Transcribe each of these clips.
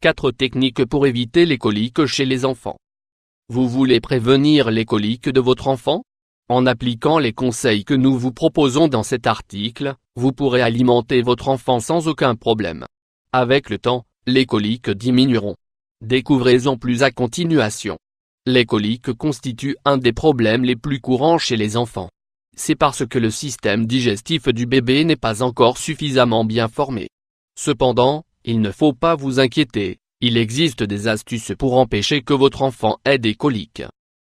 4 techniques pour éviter les coliques chez les enfants. Vous voulez prévenir les coliques de votre enfant? En appliquant les conseils que nous vous proposons dans cet article, vous pourrez alimenter votre enfant sans aucun problème. Avec le temps, les coliques diminueront. Découvrez-en plus à continuation. Les coliques constituent un des problèmes les plus courants chez les enfants. C'est parce que le système digestif du bébé n'est pas encore suffisamment bien formé. Cependant, il ne faut pas vous inquiéter, il existe des astuces pour empêcher que votre enfant ait des coliques.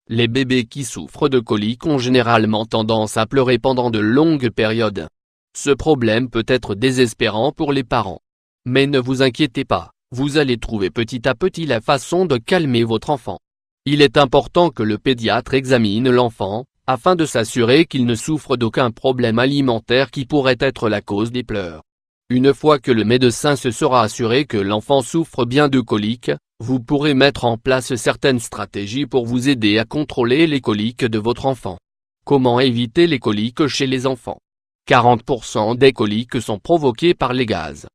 Les bébés qui souffrent de coliques ont généralement tendance à pleurer pendant de longues périodes. Ce problème peut être désespérant pour les parents. Mais ne vous inquiétez pas, vous allez trouver petit à petit la façon de calmer votre enfant. Il est important que le pédiatre examine l'enfant, afin de s'assurer qu'il ne souffre d'aucun problème alimentaire qui pourrait être la cause des pleurs. Une fois que le médecin se sera assuré que l'enfant souffre bien de coliques, vous pourrez mettre en place certaines stratégies pour vous aider à contrôler les coliques de votre enfant. Comment éviter les coliques chez les enfants? 40% des coliques sont provoquées par les gaz.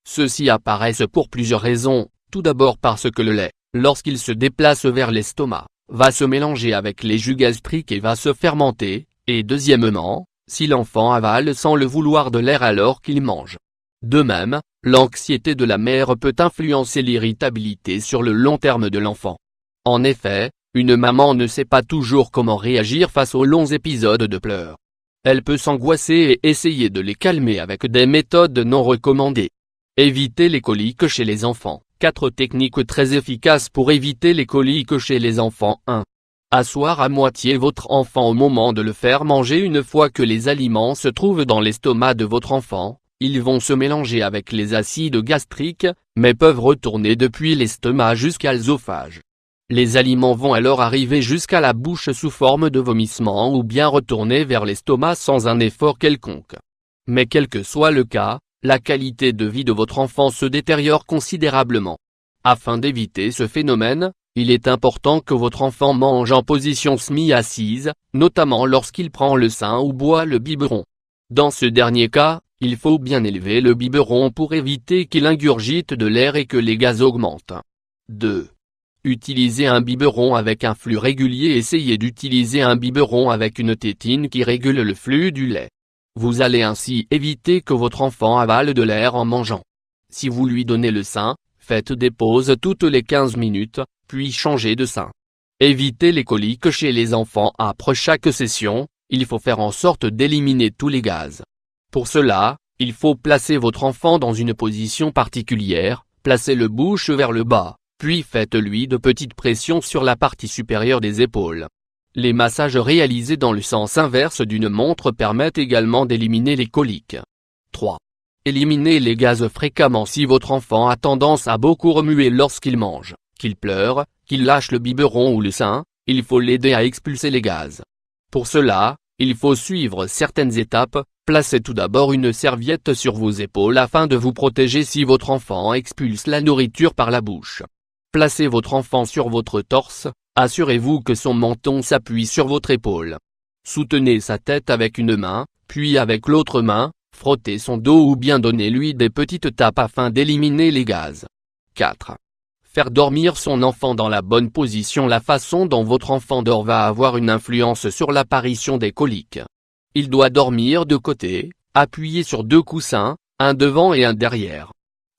Ceux-ci apparaissent pour plusieurs raisons, tout d'abord parce que le lait, lorsqu'il se déplace vers l'estomac, va se mélanger avec les jus gastriques et va se fermenter, et deuxièmement, si l'enfant avale sans le vouloir de l'air alors qu'il mange. De même, l'anxiété de la mère peut influencer l'irritabilité sur le long terme de l'enfant. En effet, une maman ne sait pas toujours comment réagir face aux longs épisodes de pleurs. Elle peut s'angoisser et essayer de les calmer avec des méthodes non recommandées. Éviter les coliques chez les enfants. 4 techniques très efficaces pour éviter les coliques chez les enfants. 1. Asseoir à moitié votre enfant au moment de le faire manger. Une fois que les aliments se trouvent dans l'estomac de votre enfant, ils vont se mélanger avec les acides gastriques, mais peuvent retourner depuis l'estomac jusqu'à l'œsophage. Les aliments vont alors arriver jusqu'à la bouche sous forme de vomissement ou bien retourner vers l'estomac sans un effort quelconque. Mais quel que soit le cas, la qualité de vie de votre enfant se détériore considérablement. Afin d'éviter ce phénomène, il est important que votre enfant mange en position semi-assise, notamment lorsqu'il prend le sein ou boit le biberon. Dans ce dernier cas, il faut bien élever le biberon pour éviter qu'il ingurgite de l'air et que les gaz augmentent. 2. Utilisez un biberon avec un flux régulier. Essayez d'utiliser un biberon avec une tétine qui régule le flux du lait. Vous allez ainsi éviter que votre enfant avale de l'air en mangeant. Si vous lui donnez le sein, faites des pauses toutes les 15 minutes, puis changez de sein. Évitez les coliques chez les enfants. Après chaque session, il faut faire en sorte d'éliminer tous les gaz. Pour cela, il faut placer votre enfant dans une position particulière, placez le bouche vers le bas, puis faites-lui de petites pressions sur la partie supérieure des épaules. Les massages réalisés dans le sens inverse d'une montre permettent également d'éliminer les coliques. 3. Éliminez les gaz fréquemment. Si votre enfant a tendance à beaucoup remuer lorsqu'il mange, qu'il pleure, qu'il lâche le biberon ou le sein, il faut l'aider à expulser les gaz. Pour cela, il faut suivre certaines étapes. Placez tout d'abord une serviette sur vos épaules afin de vous protéger si votre enfant expulse la nourriture par la bouche. Placez votre enfant sur votre torse, assurez-vous que son menton s'appuie sur votre épaule. Soutenez sa tête avec une main, puis avec l'autre main, frottez son dos ou bien donnez-lui des petites tapes afin d'éliminer les gaz. 4. Faire dormir son enfant dans la bonne position. La façon dont votre enfant dort va avoir une influence sur l'apparition des coliques. Il doit dormir de côté, appuyé sur 2 coussins, un devant et un derrière.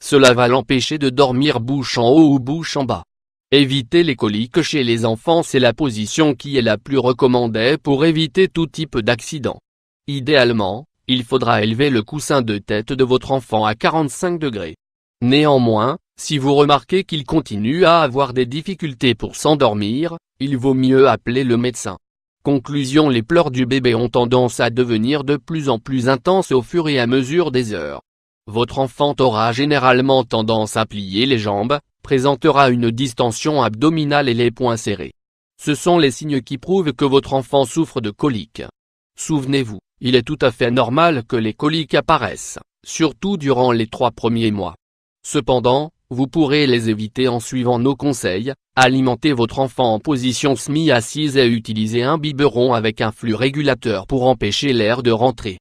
Cela va l'empêcher de dormir bouche en haut ou bouche en bas. Éviter les coliques chez les enfants. C'est la position qui est la plus recommandée pour éviter tout type d'accident. Idéalement, il faudra élever le coussin de tête de votre enfant à 45 degrés. Néanmoins, si vous remarquez qu'il continue à avoir des difficultés pour s'endormir, il vaut mieux appeler le médecin. Conclusion: les pleurs du bébé ont tendance à devenir de plus en plus intenses au fur et à mesure des heures. Votre enfant aura généralement tendance à plier les jambes, présentera une distension abdominale et les poings serrés. Ce sont les signes qui prouvent que votre enfant souffre de coliques. Souvenez-vous, il est tout à fait normal que les coliques apparaissent, surtout durant les 3 premiers mois. Cependant, vous pourrez les éviter en suivant nos conseils. Alimentez votre enfant en position semi-assise et utilisez un biberon avec un flux régulateur pour empêcher l'air de rentrer.